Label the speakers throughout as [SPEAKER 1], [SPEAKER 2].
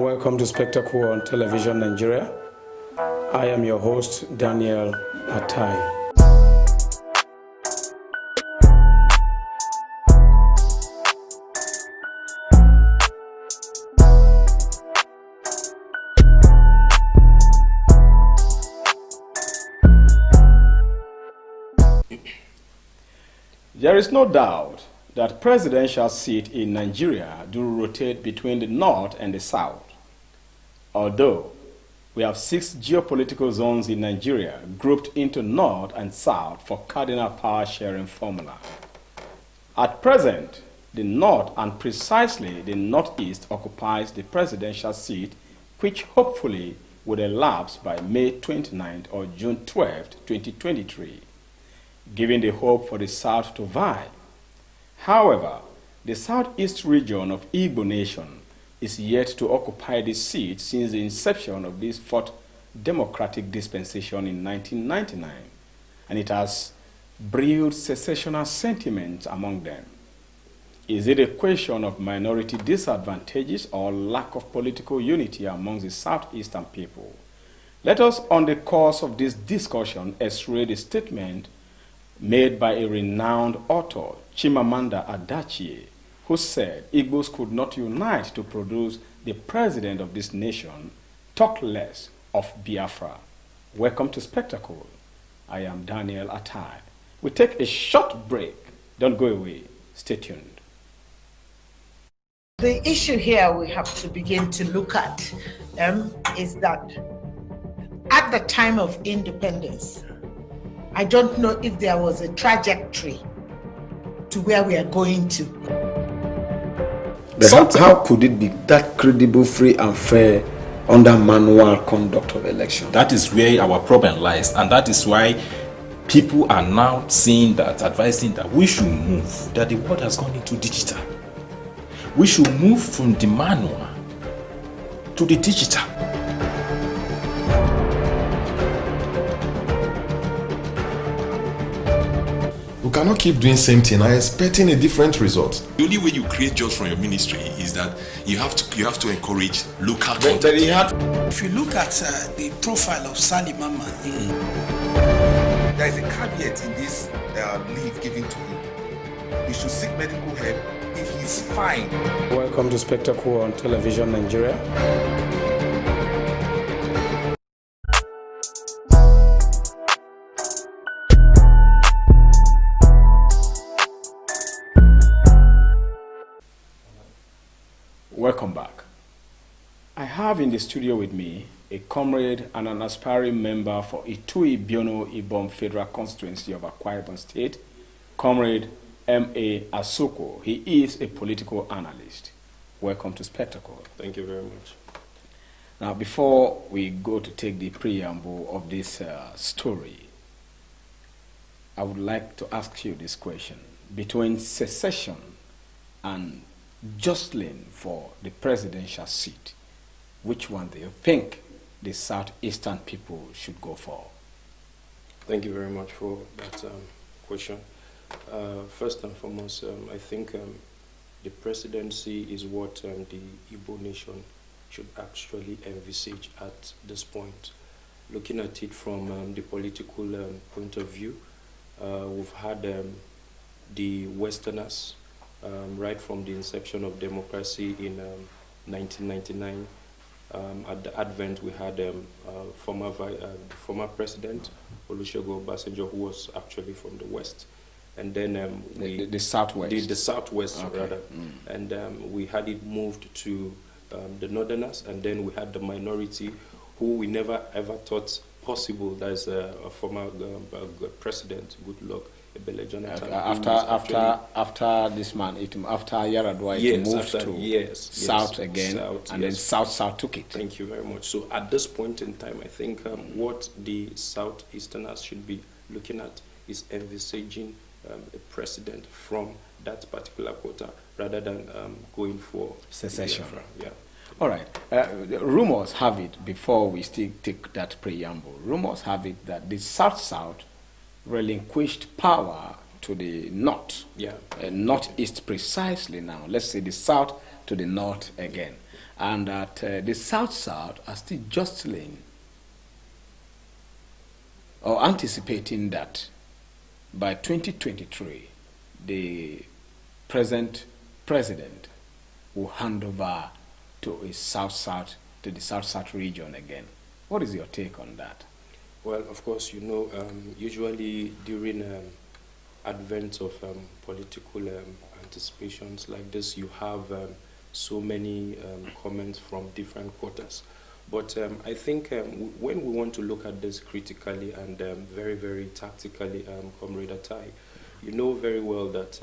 [SPEAKER 1] Welcome to Spectacle on Television Nigeria. I am your host, Daniel Atai. There is no doubt that presidential seats in Nigeria do rotate between the North and the South. Although we have 6 geopolitical zones in Nigeria grouped into North and South for cardinal power sharing formula. At present, the North and precisely the Northeast occupies the presidential seat, which hopefully would elapse by May 29th or June 12th, 2023, giving the hope for the South to vie. However, the Southeast region of Igbo Nation is yet to occupy this seat since the inception of this 4th democratic dispensation in 1999, and it has brewed secessional sentiments among them. Is it a question of minority disadvantages or lack of political unity among the Southeastern people? Let us, on the course of this discussion, x-ray the statement made by a renowned author, Chimamanda Adichie, who said Igbos could not unite to produce the president of this nation, talk less of Biafra. Welcome to Spectacle. I am Daniel Atai. We take a short break. Don't go away. Stay tuned.
[SPEAKER 2] The issue here we have to begin to look at is that at the time of independence, I don't know if there was a trajectory to where we are going to.
[SPEAKER 1] But how could it be that credible, free and fair under manual conduct of election?
[SPEAKER 3] That is where our problem lies, and that is why people are now saying that, advising that we should move, that the world has gone into digital. We should move from the manual to the digital.
[SPEAKER 4] We cannot keep doing same thing and expecting a different result.
[SPEAKER 5] The only way you create jobs from your ministry is that you have to encourage local content.
[SPEAKER 6] If you look at the profile of Sally Mama,
[SPEAKER 7] there is a caveat in this leave given to him. He should seek medical help if he's fine.
[SPEAKER 1] Welcome to Spectacle on Television Nigeria. Welcome back. I have in the studio with me a comrade and an aspiring member for Itui Biono Ibom Federal Constituency of Akwa Ibom State, Comrade M.A. Asoko. He is a political analyst. Welcome to Spectacle.
[SPEAKER 3] Thank you very much.
[SPEAKER 1] Now, before we go to take the preamble of this story, I would like to ask you this question. Between secession and jostling for the presidential seat, which one do you think the Southeastern people should go for?
[SPEAKER 8] Thank you very much for that question. First and foremost, I think the presidency is what the Igbo nation should actually envisage at this point. Looking at it from the political point of view, we've had the Westerners right from the inception of democracy in 1999. At the advent, we had former president Olusegun Obasanjo, who was actually from the West, and then
[SPEAKER 1] the Southwest.
[SPEAKER 8] The Southwest,
[SPEAKER 1] okay.
[SPEAKER 8] rather, and we had it moved to the Northerners, and then we had the minority, who we never ever thought possible. There's a former president, Goodluck Ebele Jonathan.
[SPEAKER 1] After this man, after Yaradua, it moved to South again, and then South took it.
[SPEAKER 8] Thank you very much. So at this point in time, I think what the Southeasterners should be looking at is envisaging a president from that particular quota, rather than going for
[SPEAKER 1] secession.
[SPEAKER 8] Yeah.
[SPEAKER 1] All right. Rumors have it, before we still take that preamble, rumors have it that the South relinquished power to the North, Northeast precisely now. Let's say the South to the North again. and that the South-South are still jostling or anticipating that by 2023, the present president will hand over to the South-South region again. What is your take on that?
[SPEAKER 8] Well, of course, usually during advent of political anticipations like this, you have so many comments from different quarters. But I think when we want to look at this critically and very, very tactically, Comrade Atai, you know very well that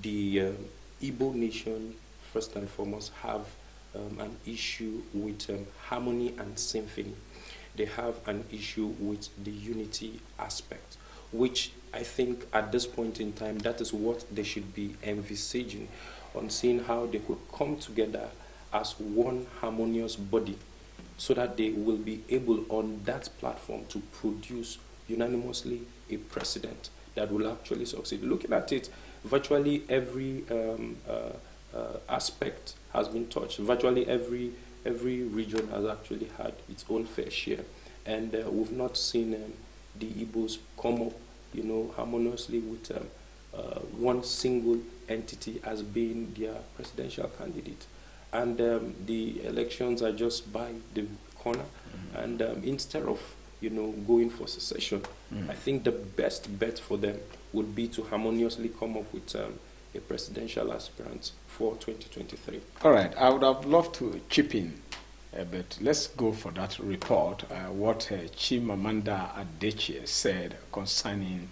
[SPEAKER 8] the Igbo nation, first and foremost, have an issue with harmony and symphony. They have an issue with the unity aspect, which I think at this point in time, that is what they should be envisaging on seeing how they could come together as one harmonious body so that they will be able on that platform to produce unanimously a president that will actually succeed. Looking at it, virtually every aspect has been touched. Virtually every region has actually had its own fair share, and we've not seen the Igbos come up, harmoniously with one single entity as being their presidential candidate. And the elections are just by the corner, and instead of going for secession, I think the best bet for them would be to harmoniously come up with a presidential aspirant for 2023.
[SPEAKER 1] All right, I would have loved to chip in, but let's go for that report, what Chimamanda Adichie said concerning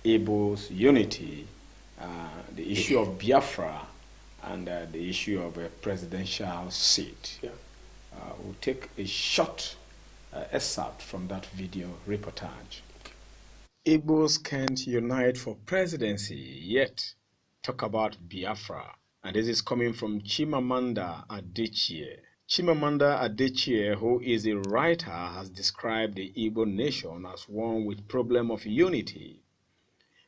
[SPEAKER 1] Igbo's unity, the issue of Biafra, and the issue of a presidential seat.
[SPEAKER 8] Yeah.
[SPEAKER 1] We'll take a short excerpt from that video reportage. Igbos can't unite for presidency, yet talk about Biafra. And this is coming from Chimamanda Adichie. Chimamanda Adichie, who is a writer, has described the Igbo nation as one with problem of unity.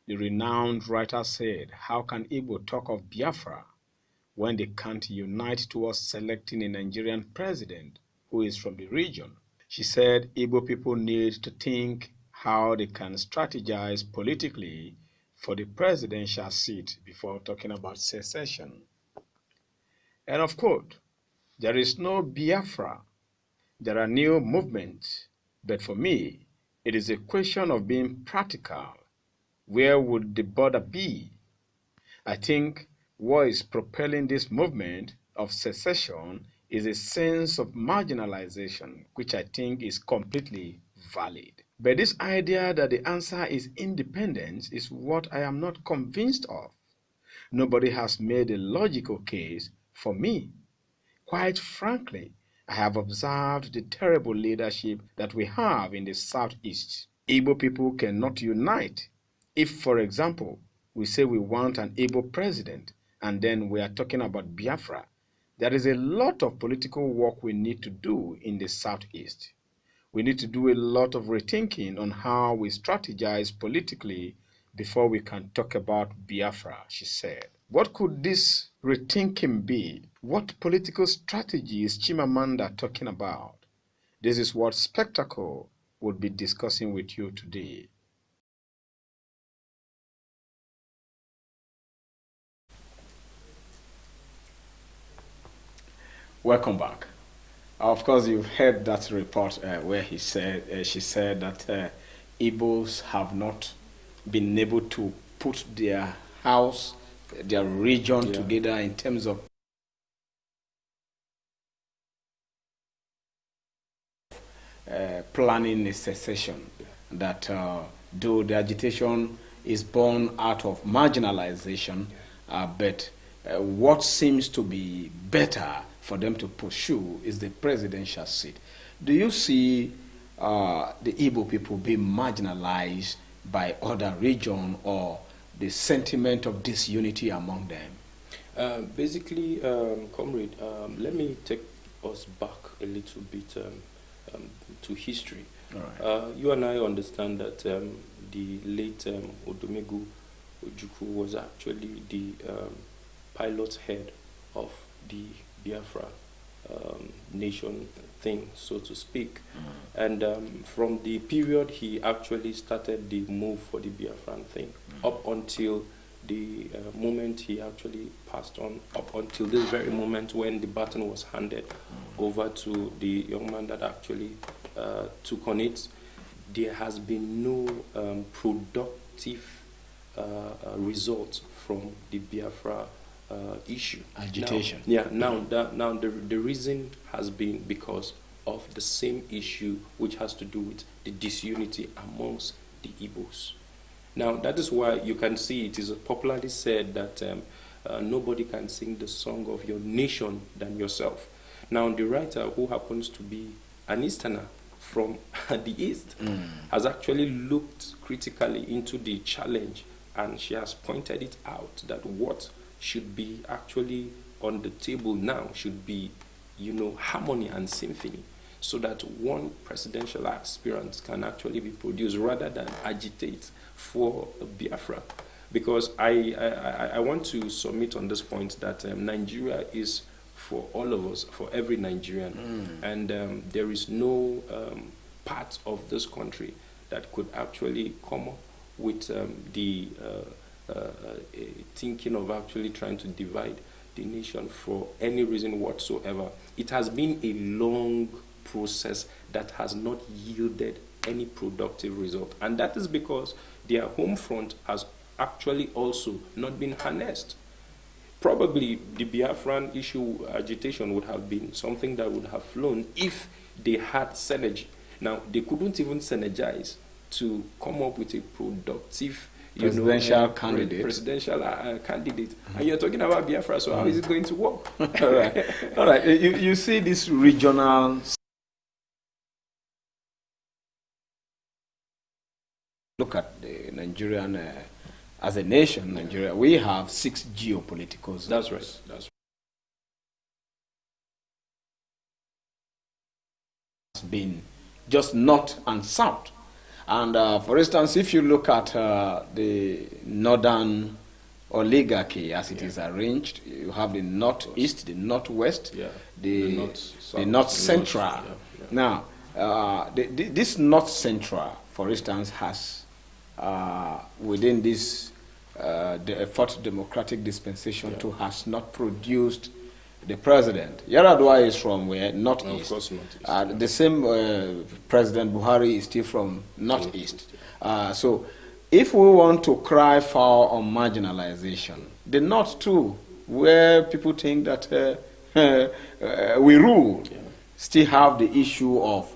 [SPEAKER 1] The renowned writer said, how can Igbo talk of Biafra when they can't unite towards selecting a Nigerian president who is from the region? She said Igbo people need to think how they can strategize politically for the presidential seat before talking about secession. And of course, there is no Biafra. There are new movements. But for me, it is a question of being practical. Where would the border be? I think what is propelling this movement of secession is a sense of marginalization, which I think is completely valid. But this idea that the answer is independence is what I am not convinced of. Nobody has made a logical case for me. Quite frankly, I have observed the terrible leadership that we have in the Southeast. Igbo people cannot unite. If, for example, we say we want an Igbo president, and then we are talking about Biafra, there is a lot of political work we need to do in the Southeast. We need to do a lot of rethinking on how we strategize politically before we can talk about Biafra, she said. What could this rethinking be? What political strategy is Chimamanda talking about? This is what Spectacle would be discussing with you today. Welcome back. Of course, you've heard that report where she said that Igbos have not been able to put their house, their region together in terms of planning a secession. That though the agitation is born out of marginalization, but what seems to be better for them to pursue is the presidential seat. Do you see the Igbo people being marginalized by other regions, or the sentiment of disunity among them?
[SPEAKER 8] Basically, comrade, let me take us back a little bit to history.
[SPEAKER 1] All right.
[SPEAKER 8] You and I understand that the late Odomegu Ojukwu was actually the pilot head of the Biafra nation thing, so to speak. And from the period he actually started the move for the Biafran thing, up until the moment he actually passed on, up until this very moment when the baton was handed over to the young man that actually took on it, there has been no productive result from the Biafra issue.
[SPEAKER 1] Agitation.
[SPEAKER 8] Now the reason has been because of the same issue which has to do with the disunity amongst the Igbos. Now that is why you can see it is popularly said that nobody can sing the song of your nation than yourself. Now the writer, who happens to be an Easterner from the East, has actually looked critically into the challenge, and she has pointed it out that what should be actually on the table now should be, harmony and symphony, so that one presidential aspirant can actually be produced rather than agitate for Biafra. Because I want to submit on this point that Nigeria is for all of us, for every Nigerian, and there is no part of this country that could actually come up with the thinking of actually trying to divide the nation for any reason whatsoever. It has been a long process that has not yielded any productive result, and that is because their home front has actually also not been harnessed. Probably the Biafran issue agitation would have been something that would have flown if they had synergy. Now, they couldn't even synergize to come up with a productive
[SPEAKER 1] presidential candidate.
[SPEAKER 8] And you're talking about Biafra, so how is it going to work?
[SPEAKER 1] All right. All right. You see this regional. Look at the Nigerian, as a nation, Nigeria, we have 6 geopolitical zones.
[SPEAKER 8] That's right. That's right.
[SPEAKER 1] It's been just north and south. And for instance, if you look at the northern oligarchy as it is arranged, you have the northeast, the northwest, the north central. Now, this north central, for instance, has within this the fourth democratic dispensation too has not produced the president. Yaradua is from where? Northeast.
[SPEAKER 8] No, of course, northeast.
[SPEAKER 1] The same President Buhari is still from northeast. So if we want to cry foul on marginalization, the north too, where people think that we rule, still have the issue of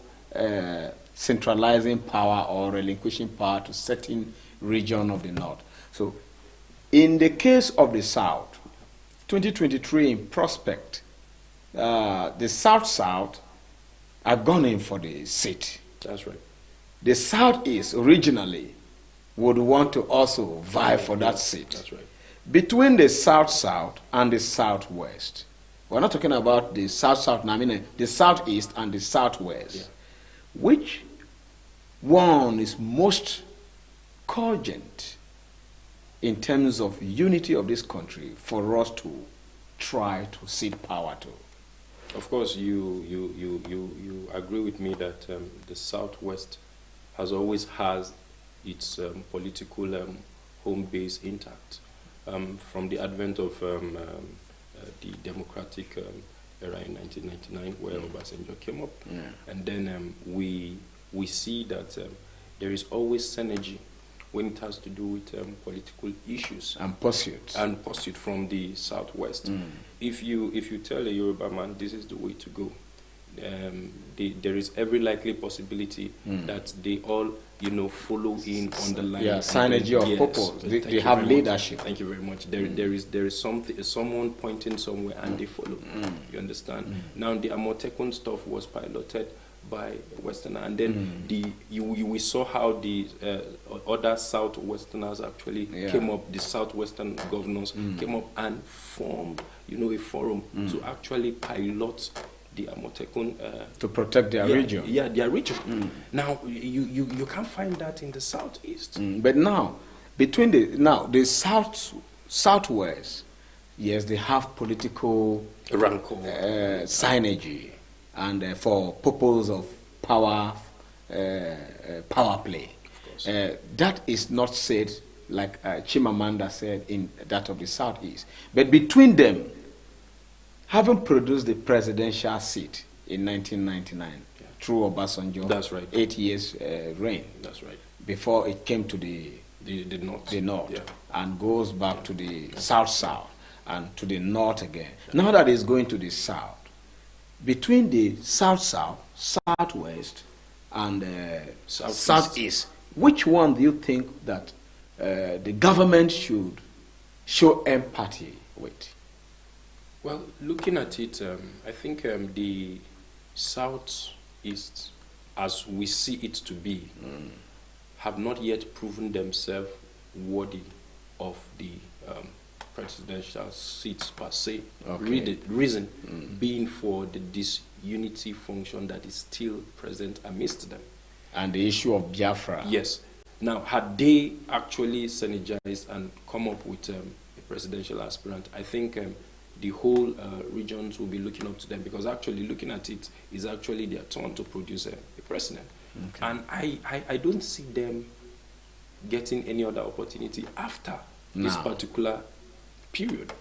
[SPEAKER 1] centralizing power or relinquishing power to certain region of the north. So in the case of the south, 2023 in prospect, the South are gone in for the seat.
[SPEAKER 8] That's right.
[SPEAKER 1] The Southeast originally would want to also vie for that seat.
[SPEAKER 8] That's right.
[SPEAKER 1] Between the South and the Southwest, we're not talking about the South now, I mean the Southeast and the Southwest. Which one is most cogent in terms of unity of this country for us to try to cede power to?
[SPEAKER 8] Of course, you agree with me that the Southwest has always has its political home base intact from the advent of the democratic era in 1999, where Obasanjo came up, and then we see that there is always synergy when it has to do with political issues
[SPEAKER 1] and pursuit
[SPEAKER 8] from the Southwest. If you tell a Yoruba man this is the way to go, there is every likely possibility that they all follow in on the line.
[SPEAKER 1] Synergy of purpose. They have leadership.
[SPEAKER 8] Thank you very much. There is someone pointing somewhere and they follow. You understand? Now the Amotekun stuff was piloted by Westerner, and then we saw how the other Southwesterners actually came up. The Southwestern governors came up and formed a forum to actually pilot the Amotekun
[SPEAKER 1] to protect their region.
[SPEAKER 8] Yeah, their region. Now you can't find that in the Southeast.
[SPEAKER 1] But now between the Southwest, Yes, they have political
[SPEAKER 8] rancor,
[SPEAKER 1] synergy, and for purpose of power, power play. That is not said like Chimamanda said in that of the Southeast. But between them, having produced the presidential seat in 1999 through Obasanjo,
[SPEAKER 8] that's right,
[SPEAKER 1] 8 years reign.
[SPEAKER 8] That's right.
[SPEAKER 1] Before it came to the
[SPEAKER 8] north,
[SPEAKER 1] and goes back to the south, and to the north again. Now that it's going to the south, between the southwest, and southeast, which one do you think that the government should show empathy with?
[SPEAKER 8] Well, looking at it, I think the southeast, as we see it to be, have not yet proven themselves worthy of the presidential seats per se.
[SPEAKER 1] Okay.
[SPEAKER 8] Reason being for the disunity function that is still present amidst them.
[SPEAKER 1] And the issue of Biafra.
[SPEAKER 8] Yes. Now, had they actually synergized and come up with a presidential aspirant, I think the whole regions will be looking up to them, because actually looking at it is actually their turn to produce a president. Okay. And I don't see them getting any other opportunity after this particular period,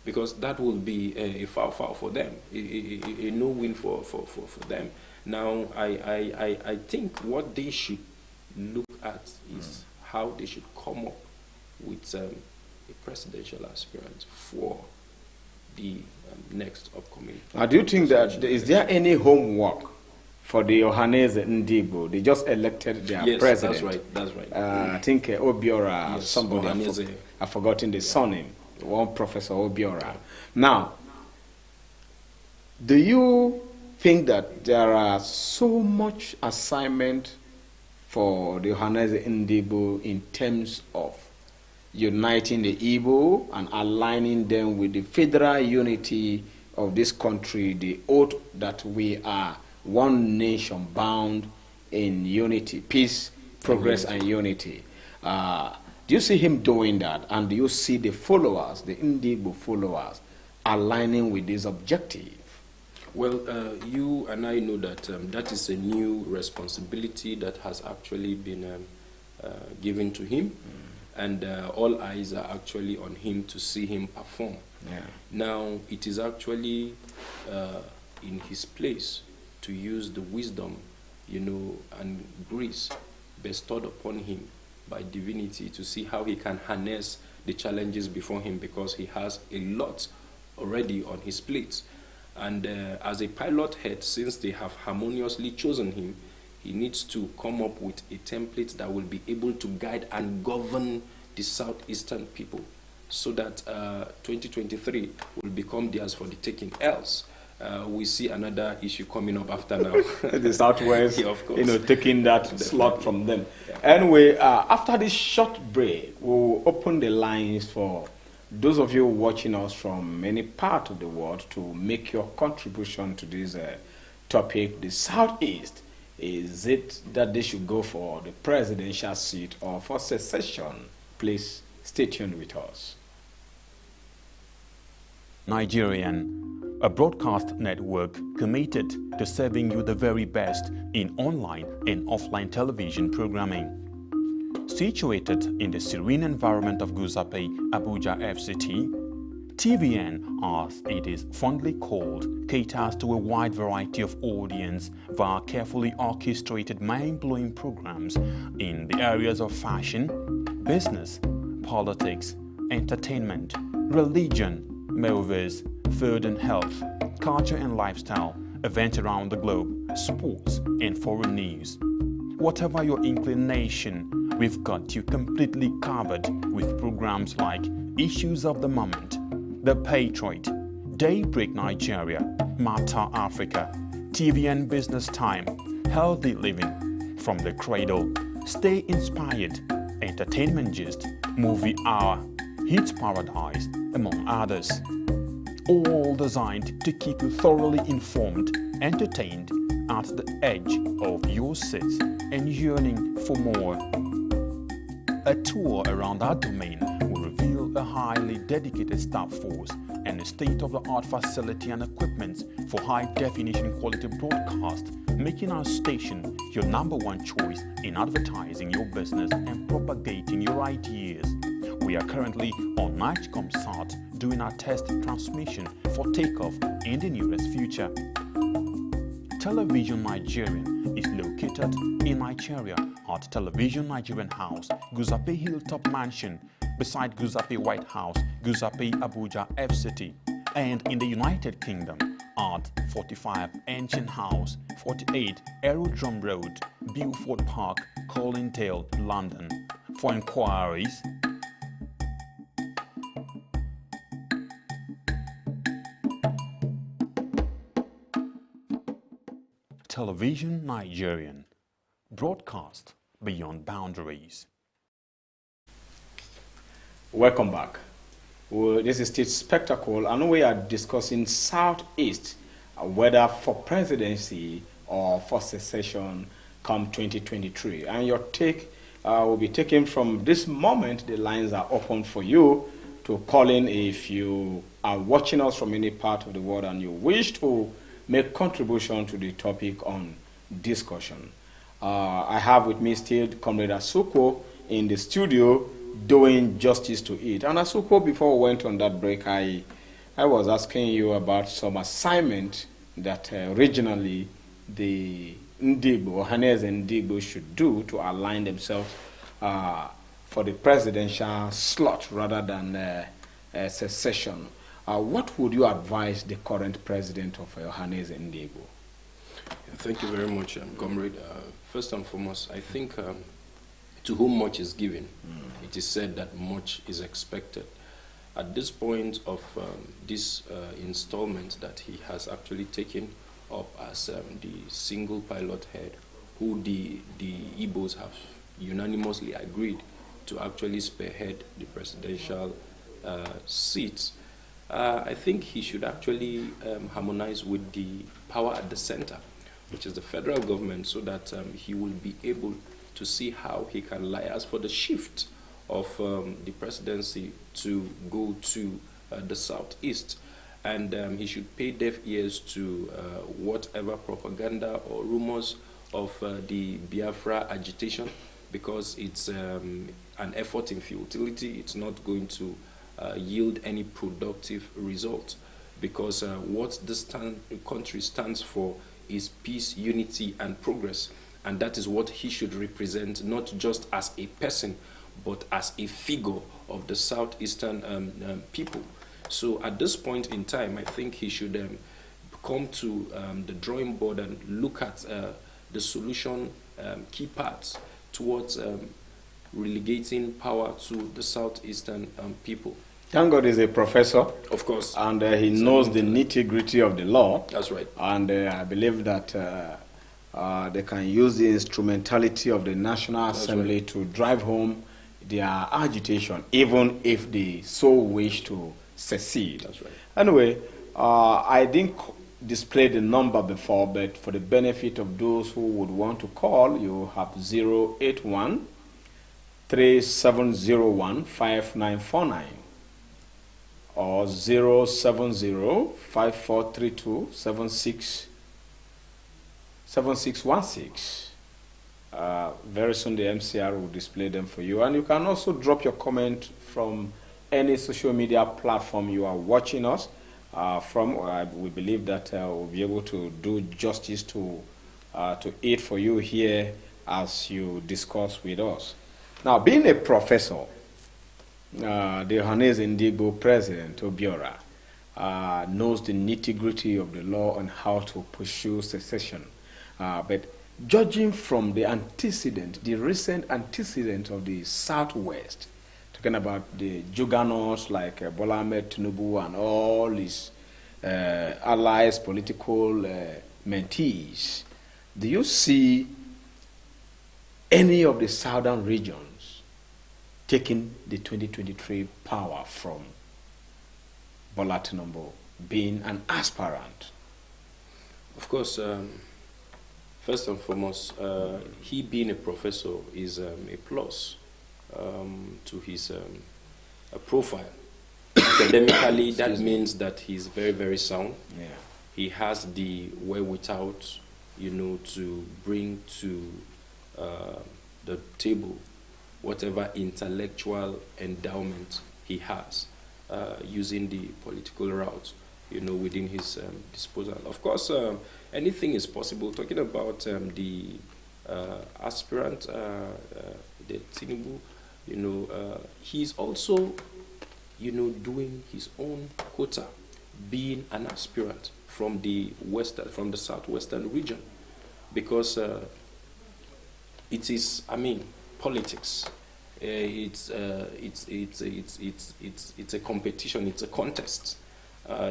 [SPEAKER 8] because that will be a foul for them, a no-win for them. Now, I think what they should look at is how they should come up with a presidential aspirant for the next upcoming.
[SPEAKER 1] Do you think that is there any homework for the Ohaneze Ndigbo? They just elected their president.
[SPEAKER 8] That's right.
[SPEAKER 1] I think Obiora, somebody, I've forgotten the surname, one Professor Obiora. Now, do you think that there are so much assignment for the Ohaneze Ndigbo in terms of uniting the Igbo and aligning them with the federal unity of this country, the oath that we are one nation bound in unity, peace, progress, and unity? Do you see him doing that? And do you see the followers, the Ndigbo followers, aligning with this objective?
[SPEAKER 8] Well, you and I know that that is a new responsibility that has actually been given to him. And all eyes are actually on him to see him perform. Now, it is actually in his place to use the wisdom, and grace bestowed upon him by divinity to see how he can harness the challenges before him, because he has a lot already on his plate. And as a pilot head, since they have harmoniously chosen him, he needs to come up with a template that will be able to guide and govern the southeastern people, so that 2023 will become theirs for the taking. Else, we see another issue coming up after now.
[SPEAKER 1] The southwest,
[SPEAKER 8] of course,
[SPEAKER 1] taking that slot from them. Anyway, after this short break, we'll open the lines for those of you watching us from any part of the world to make your contribution to this topic. The Southeast, is it that they should go for the presidential seat or for secession? Please stay tuned with us.
[SPEAKER 9] Nigerian, a broadcast network committed to serving you the very best in online and offline television programming. Situated in the serene environment of Guzape, Abuja FCT, TVN, as it is fondly called, caters to a wide variety of audience via carefully orchestrated mind-blowing programs in the areas of fashion, business, politics, entertainment, religion, movies, food and health, culture and lifestyle, events around the globe, sports and foreign news. Whatever your inclination, we've got you completely covered with programs like Issues of the Moment, The Patriot, Daybreak Nigeria, Matter Africa, TVN Business Time, Healthy Living, From the Cradle, Stay Inspired, Entertainment Gist, Movie Hour, Hit Paradise, among others. All designed to keep you thoroughly informed, entertained, at the edge of your seats and yearning for more. A tour around our domain will reveal a highly dedicated staff force and a state-of-the-art facility and equipment for high-definition quality broadcast, making our station your #1 choice in advertising your business and propagating your ideas. We are currently on NigComSat doing our test transmission for takeoff in the nearest future. Television Nigerian is located in Nigeria at Television Nigerian House, Guzape Hilltop Mansion, beside Guzape White House, Guzape Abuja FCT, and in the United Kingdom at 45 Ancient House, 48 Aerodrome Road, Beaufort Park, Colindale, London. For inquiries, Television Nigerian, broadcast beyond boundaries.
[SPEAKER 1] Welcome back. Well, this is State Spectacle, and we are discussing Southeast, whether for presidency or for secession come 2023. And your take will be taken from this moment. The lines are open for you to call in if you are watching us from any part of the world and you wish to make contribution to the topic on discussion. I have with me still Comrade Asuko in the studio doing justice to it. And Asuko, before we went on that break, I was asking you about some assignment that regionally the Ndigbo, Hanese and Ndigbo should do to align themselves for the presidential slot rather than secession. What would you advise the current president of Hanese and Ndigbo?
[SPEAKER 8] Thank you very much, Comrade. First and foremost, I think to whom much is given, it is said that much is expected. At this point of this installment that he has actually taken up as the single pilot head, who the Igbos have unanimously agreed to actually spearhead the presidential seats, I think he should actually harmonize with the power at the center, which is the federal government, so that he will be able to see how he can liaise for the shift of the presidency to go to the southeast. And he should pay deaf ears to whatever propaganda or rumors of the Biafra agitation, because it's an effort in futility. It's not going to yield any productive result, because what this country stands for is peace, unity, and progress. And that is what he should represent, not just as a person, but as a figure of the southeastern people. So at this point in time, I think he should come to the drawing board and look at the solution key parts towards relegating power to the southeastern people.
[SPEAKER 1] Thank God he's a professor.
[SPEAKER 8] Of course.
[SPEAKER 1] And he knows the nitty-gritty of the law.
[SPEAKER 8] That's right.
[SPEAKER 1] And I believe that they can use the instrumentality of the National Assembly to drive home their agitation, even if they so wish to secede.
[SPEAKER 8] That's right.
[SPEAKER 1] Anyway, I didn't display the number before, but for the benefit of those who would want to call, you have 081 3701 5949 or 070 5432 7616. Very soon the MCR will display them for you. And you can also drop your comment from any social media platform you are watching us from. We believe that we'll be able to do justice to it for you here as you discuss with us. Now, being a professor, the Hanese Ndigbo president, Obiora, knows the nitty-gritty of the law and how to pursue secession. But judging from the antecedent, the recent antecedent of the Southwest, talking about the juggernauts like Bola Ahmed Tinubu and all his allies, political mentees, do you see any of the southern regions taking the 2023 power from Bola Tinubu, being an aspirant?
[SPEAKER 8] Of course, first and foremost, he being a professor is a plus to his profile. Academically, that means that he's very, very sound.
[SPEAKER 1] Yeah.
[SPEAKER 8] He has the wherewithal, to bring to the table whatever intellectual endowment he has, using the political route, within his disposal. Of course, anything is possible. Talking about the aspirant, the Tinubu, he's also, doing his own quota, being an aspirant from the southwestern region, because it is, politics. It's a competition. It's a contest.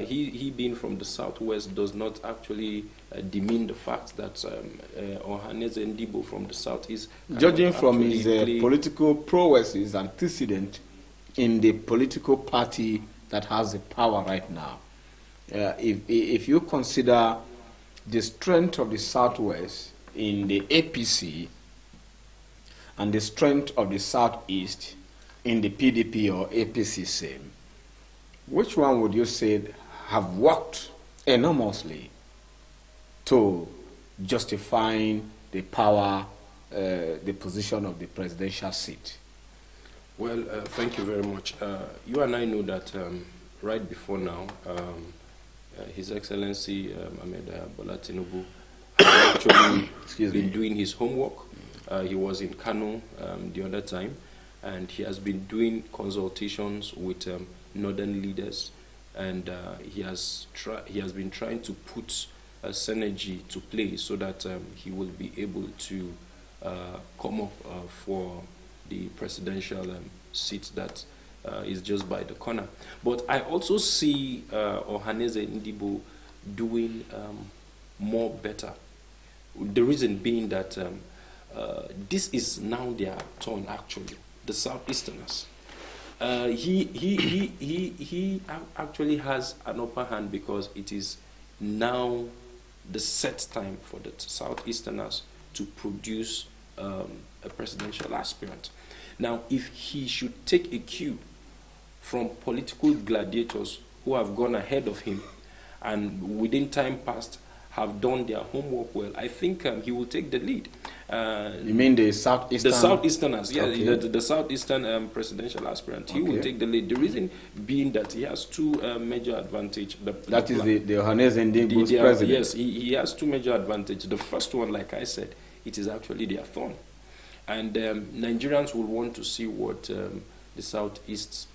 [SPEAKER 8] He being from the southwest does not actually demean the fact that Ohaneze Ndibo from the southeast.
[SPEAKER 1] Judging from his political prowess, his antecedent in the political party that has the power right now, if you consider the strength of the southwest in the APC and the strength of the southeast in the PDP or APC same, which one would you say have worked enormously to justifying the power, the position of the presidential seat?
[SPEAKER 8] Well, thank you very much. You and I know that right before now, His Excellency Ahmed Bola Tinubu has actually been doing his homework. He was in Kano the other time, and he has been doing consultations with northern leaders, and he has been trying to put synergy to play so that he will be able to come up for the presidential seat that is just by the corner. But I also see Ohaneze Ndibo doing more better. The reason being that this is now their turn, actually, the Southeasterners. He actually has an upper hand because it is now the set time for the Southeasterners to produce a presidential aspirant. Now, if he should take a cue from political gladiators who have gone ahead of him and within time past have done their homework well, I think he will take the lead.
[SPEAKER 1] You mean the Southeastern?
[SPEAKER 8] The Southeasterners, yeah,
[SPEAKER 1] okay.
[SPEAKER 8] the Southeastern presidential aspirant. He will take the lead. The reason being that he has two major advantages.
[SPEAKER 1] That is the Ohaneze Ndibo's president.
[SPEAKER 8] Yes, he has two major advantages. The first one, like I said, it is actually their thorn. And Nigerians will want to see what the Southeast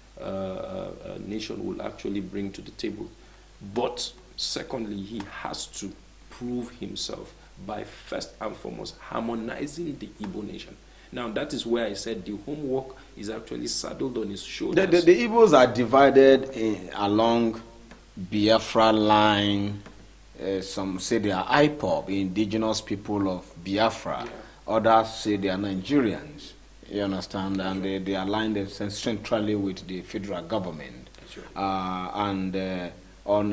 [SPEAKER 8] nation will actually bring to the table. But secondly, he has to prove himself by first and foremost harmonizing the Igbo nation. Now, that is where I said the homework is actually saddled on his shoulders.
[SPEAKER 1] The Igbos are divided along Biafra line. Some say they are IPOB, indigenous people of Biafra. Yeah. Others say they are Nigerians. You understand? And they align themselves centrally with the federal government. Right. And on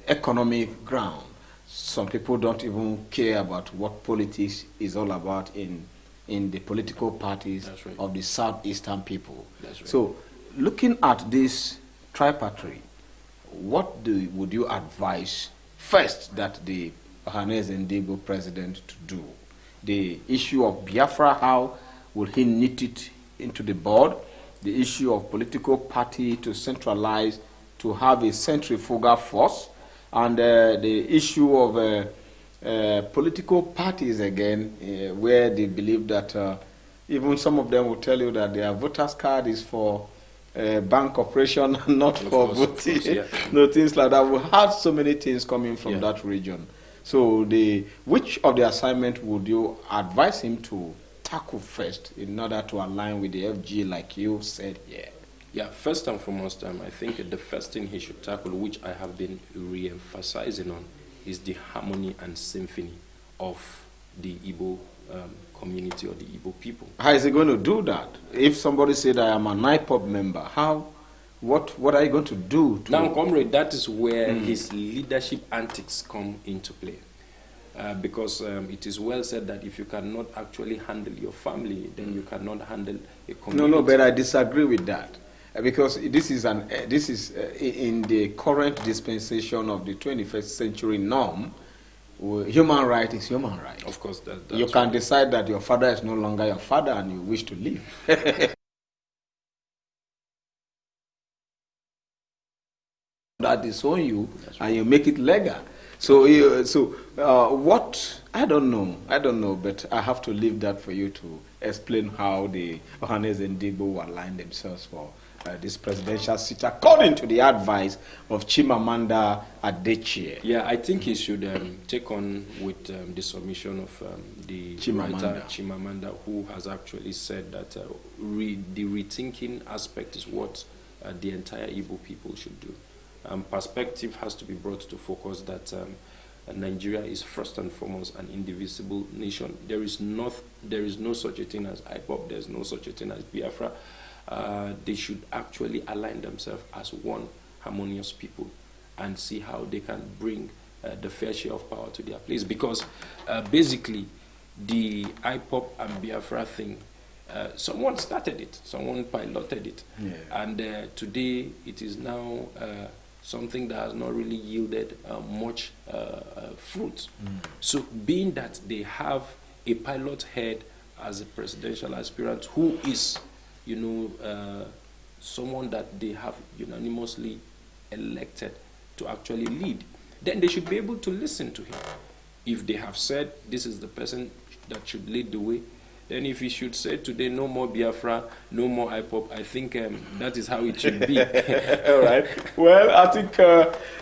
[SPEAKER 1] economic ground, some people don't even care about what politics is all about in the political parties of the southeastern people. Right. So, looking at this tripartite, what would you advise first that the Ohaneze Ndibo president to do? The issue of Biafra, how will he knit it into the board? The issue of political party to centralize, to have a centrifugal force, and the issue of political parties again, where they believe that even some of them will tell you that their voters card is for bank operation, not for voting. Yeah. No, things like that. We had so many things coming from that region. So, which of the assignment would you advise him to tackle first in order to align with the FG, like you said here?
[SPEAKER 8] Yeah, first and foremost, I think the first thing he should tackle, which I have been re-emphasizing on, is the harmony and symphony of the Igbo community or the Igbo people.
[SPEAKER 1] How is he going to do that? If somebody said, I am an IPOB member, what are you going to do?
[SPEAKER 8] Now, comrade, that is where his leadership antics come into play. Because it is well said that if you cannot actually handle your family, then you cannot handle a community.
[SPEAKER 1] No, but I disagree with that. because this is in the current dispensation of the 21st century norm. Human right is human right.
[SPEAKER 8] Of course, that's
[SPEAKER 1] you can decide that your father is no longer your father and you wish to leave. That disown you, and you make it legal. So, what I don't know, but I have to leave that for you to explain how the Ohanes and Digbo will align themselves for this presidential seat, according to the advice of Chimamanda Adichie.
[SPEAKER 8] Yeah, I think he should take on with the submission of the writer Chimamanda, who has actually said that the rethinking aspect is what the entire Igbo people should do. Perspective has to be brought to focus that Nigeria is first and foremost an indivisible nation. There is no such a thing as IPOP. There's no such a thing as Biafra. They should actually align themselves as one harmonious people and see how they can bring the fair share of power to their place. Because basically, the IPOP and Biafra thing, someone started it, someone piloted it, and today it is now something that has not really yielded much fruit. So being that they have a pilot head as a presidential aspirant who is, someone that they have unanimously elected to actually lead, then they should be able to listen to him. If they have said this is the person that should lead the way, then if he should say today no more Biafra, no more IPOP, I think that is how it should be.
[SPEAKER 1] All right. Well, I think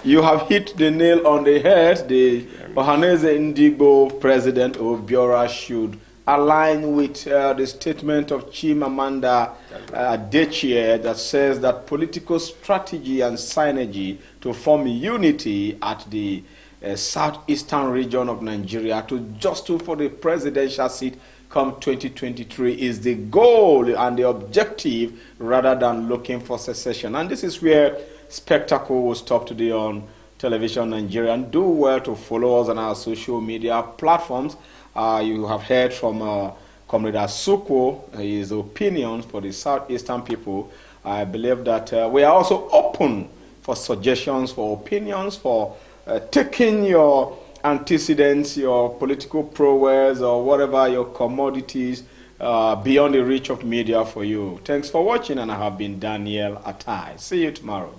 [SPEAKER 1] you have hit the nail on the head. The Ohanese Ndigbo president Obiora should align with the statement of Chimamanda Adichie that says that political strategy and synergy to form unity at the southeastern region of Nigeria to jostle for the presidential seat come 2023 is the goal and the objective rather than looking for secession. And this is where Spectacle will stop today on Television Nigeria. And do well to follow us on our social media platforms. You have heard from Comrade Asuko, his opinions for the southeastern people. I believe that we are also open for suggestions, for opinions, for taking your antecedents, your political prowess, or whatever your commodities beyond the reach of media for you. Thanks for watching, and I have been Daniel Atai. See you tomorrow.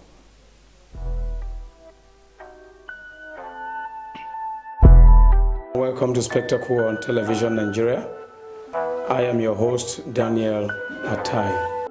[SPEAKER 1] Welcome to Spectacle on Television Nigeria. I am your host, Daniel Atai.